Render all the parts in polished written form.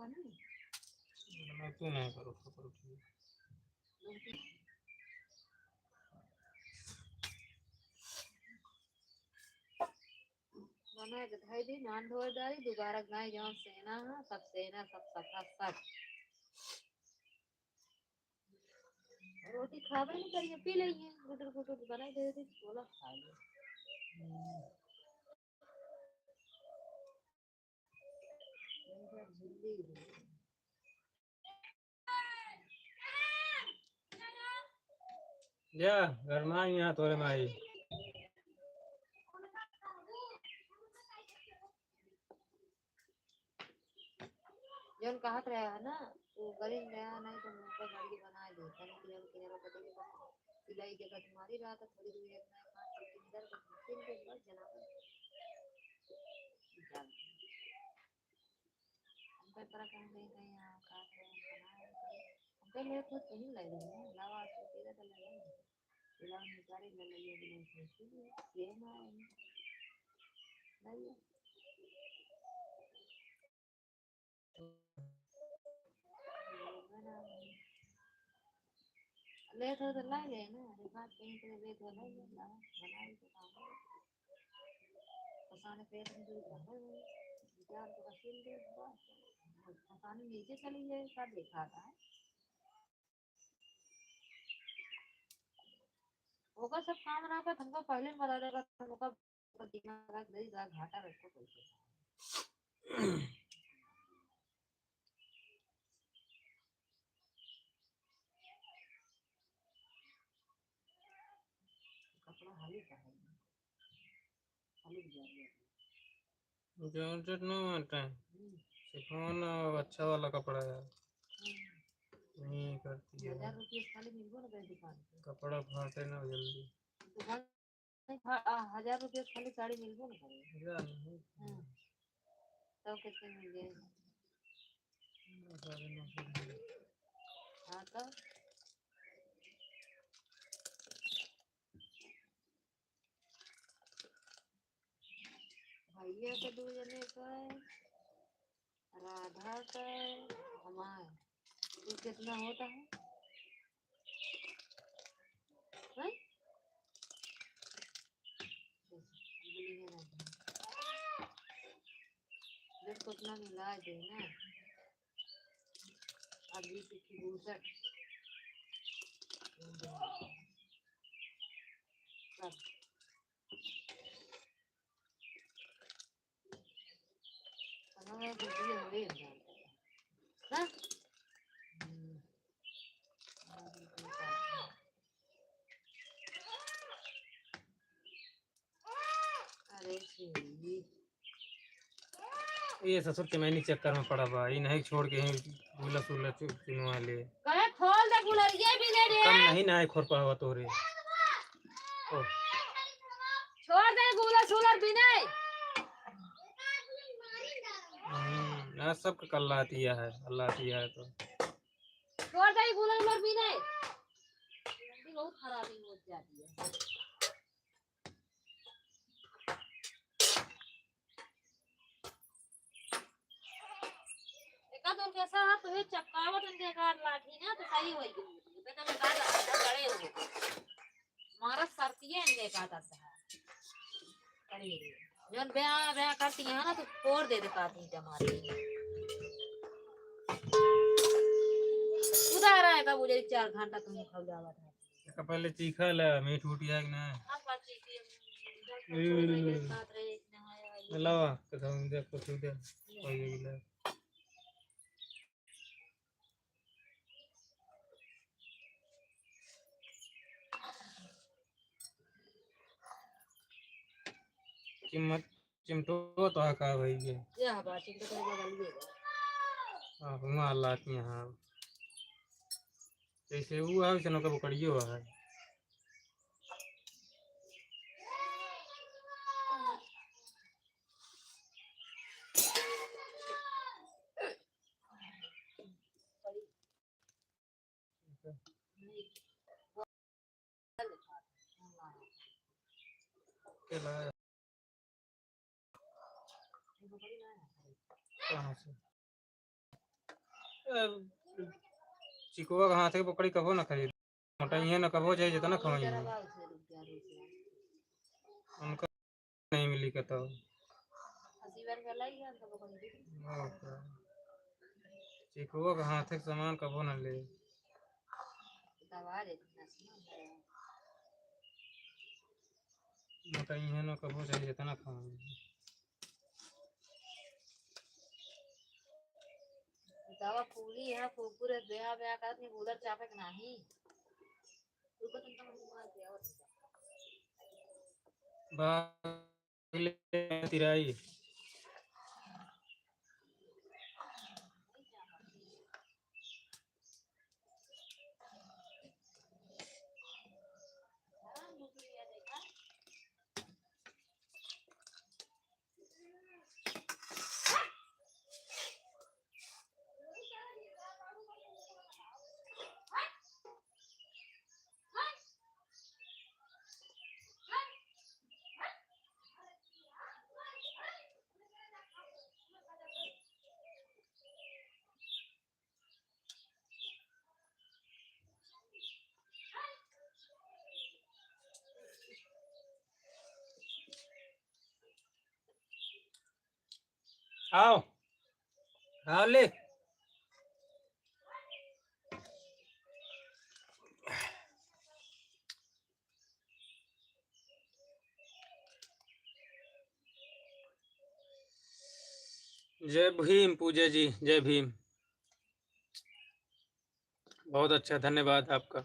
बना क्यों नहीं करो करो बना दिखाई दी नान धोए डाली दोबारा गाय जहाँ सेना सब सफा सब रोटी खावे नहीं करिए पी लेंगे गुटर गुटर बनाई दे दी बोला खा लो या घर में यहाँ तोरे माई जौन कहत रहा है ना वो गरीब रहा नहीं तो मुझको गाड़ी बना दे तने किलो इलाई जगह तुम्हारी रात थोड़ी दूर एक ना पांच किलोमीटर तीन के बाद जनाब हम पे तरह कहीं नहीं यहाँ काट रहे हैं हम पे ले तो नहीं ले रहे हैं लावा से तेरे तो ले लेंगे इलावा निकाले ले लिए बिना सोची ये ना नहीं ले तो ला गए ना रिफात कहीं पे ले तो ला गए ना बनाई तो काम पसाने पेट में दूध भरे हुए विचार तो रसील दे बस पसाने नीचे चली गए का देखा था होगा सब काम रहा था हमको पहले ही बता देगा हमको दिमाग रख दे घाटा रखो पैसे कपड़ा हाली का है हाली जॉर्जेट नो आता है शिफॉन अच्छा वाला कपड़ा है नहीं करती है 1000 रुपये खाली मिल ना दुकान पे कपड़ा फाटे ना जल्दी दुकान 1000 रुपये खाली साड़ी मिल ना करे तो कितने मिल जाएगा हाँ तो भैया के 2 जने का राधा का हमारे ये कितना होता है जब कितना मिला दे ना अभी की 62 हमारे वीडियो हो रही है ना अरे ये ससुर के मैंने चक्कर में पड़ा बा ये नहीं छोड़ के गुला सुला चुनवा ले कहे खोल दे गुलरिया भी ले रे कम नहीं ना खोर पावा तोरे छोड़ दे गुला सुलर भी नहीं यार सब का अल्लाह दिया है तो छोड़ दे गुलर उलर भी नहीं बहुत खराबी हो जाती है तो कैसा तो ये चक्कावत इनके कार लाठी ना तो सही होगी बेटा मैं काट बड़े हो मारा सरतिये इनके काट आता है करी जब ब्याह करती है ना तो फोड़ दे काटी हमारे उधर आएगा मुझे 4 घंटा तुम खा जावा था पहले चीखा ला मीठ उठिया कि ना लावा तो हम दे कुछ दे कोई गिला कीमत चिमटो तो का भाई ये बात चिंता करके डालिएगा हां हुआ अल्लाह की हां जैसे हुआ है चनो का पकड़ियो है केला कहाँ से चिकुआ का हाथ के पकड़ी कबो ना खरीद मोटा ये ना कबो चाहिए जितना वही खवाई तरह बा उसे रुक जा उनका नहीं मिली कहता हो हसी बार गलाई है तो पकड़ दी चिकुआ का हाथ के सामान कबो ना ले दवा दे नसना मोटा ये ना कबो चाहिए जितना खवाई दवा फूली है पूरे बेहा बेहा करनी उधर चापे के नहीं रुको तुम तो मार दिया और बागले तिराई आओ आओ ले जय भीम पूजा जी जय भीम बहुत अच्छा धन्यवाद आपका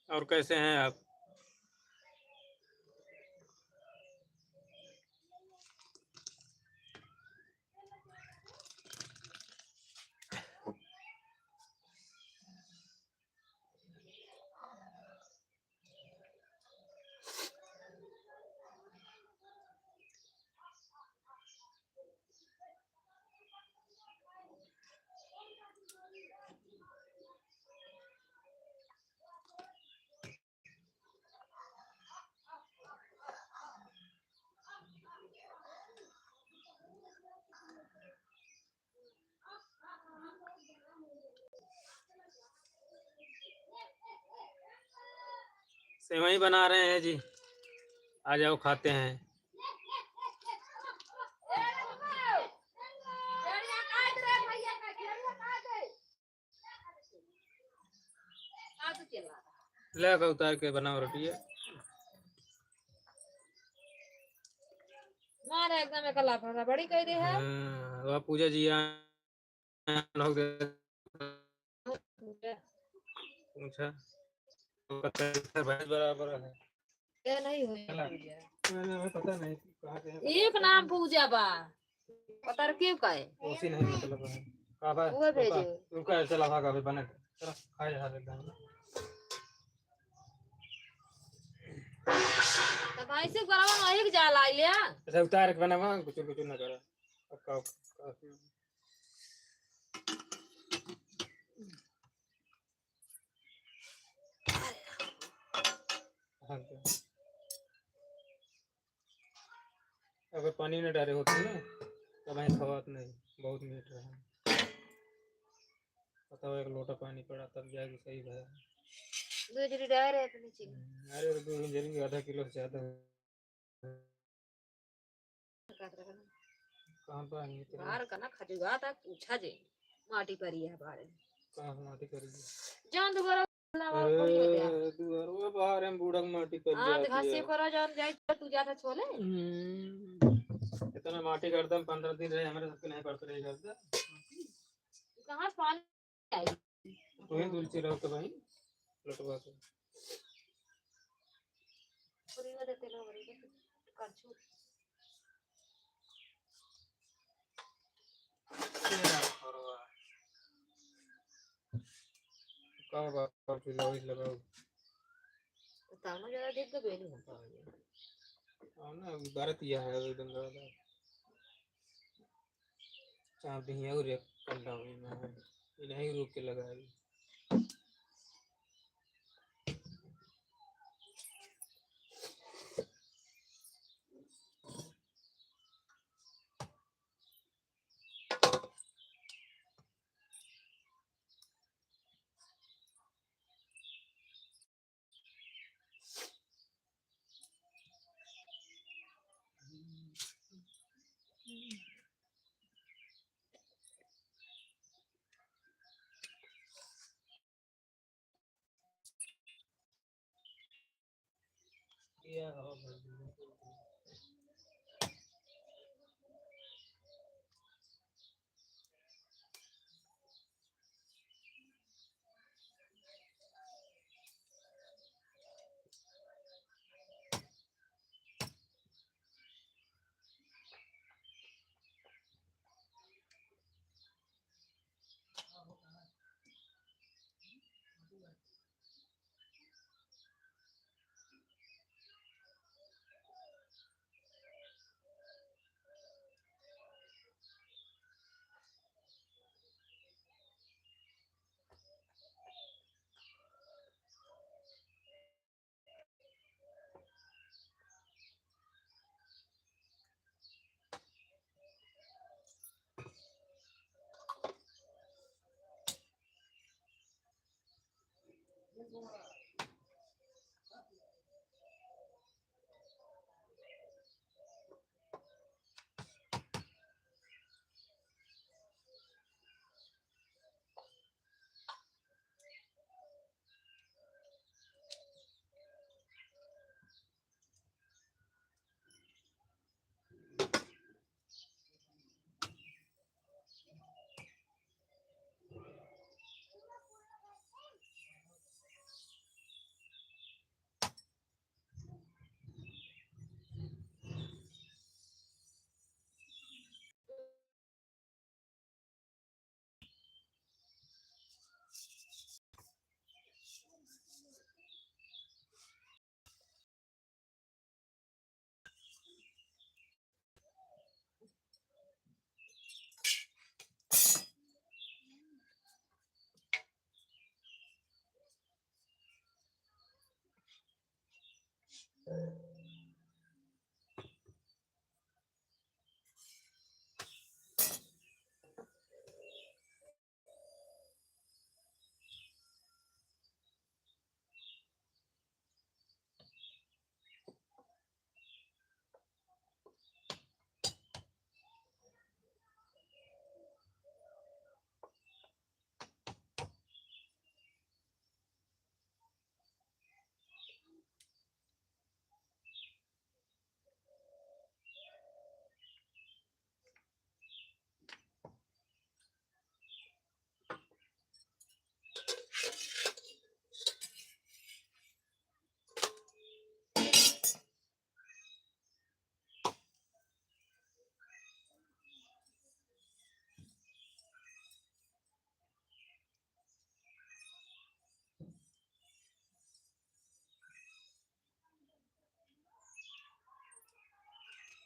और कैसे हैं आप सेवई बना रहे हैं जी आ जाओ खाते हैं ले उतार के बनाओ रोटी है मारे एकदम एक लाख का बड़ी कह दे है वह पूजा जी पूछा बराबर है ये नहीं हुई मैंने पता नहीं कहाँ के हैं एक नाम पूजा बा पता क्यों कहे उसी नहीं मतलब है कहाँ पर वो भेजे रुका चला भागा अभी बने चलो खाए जा रहे तो भाई से बराबर वही के जा लाई लिया अच्छा उतार के बनावा कुछ ना करा पक्का अगर पानी न डाले होते ना तब मैं खवात नहीं बहुत मीठ रहा बताओ एक लोटा पानी पड़ा तब जाके सही भया दो जरी डाल रहे अपने नीचे अरे दो इंजरी आधा किलो से ज्यादा कहाँ पर आएंगे तो बाहर का ना खजुगा तक पूछा जे माटी परी है बाहर कहाँ माटी करेगी जान दोबारा दुआर वो बाहर हम बूढ़ा माटी कर हां घास से करा जान जाए तू जाता छोले इतना माटी कर दम 15 दिन रहे हमारे सबके नहीं पड़ते रहे करता कहां पानी आई तो ही तुलसी रहो तो भाई लटवा के पूरी में देते लो बड़ी करछू कहाँ बात लगाओ लगाओ तानो ज्यादा देख के बेनी होता है ना भारत यह है एकदम ज्यादा चार दिन ही और एक कंडा हुई मैं इन्हें रोक के लगाई किया हवा भर दी।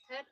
फिर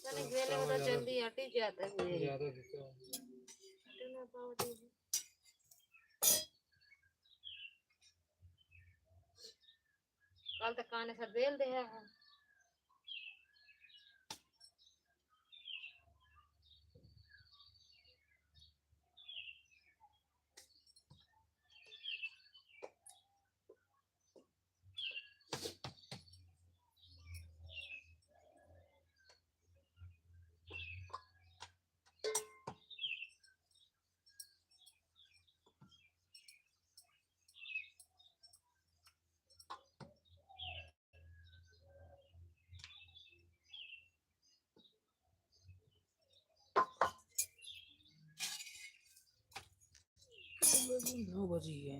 तने गेले उधर जल्दी हटी जाते हुए ज्यादा दिखता है। हटे ना पावती है। कल तक काने से बेल दे है नौ बजी है।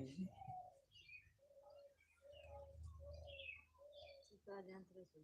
का जंत्र से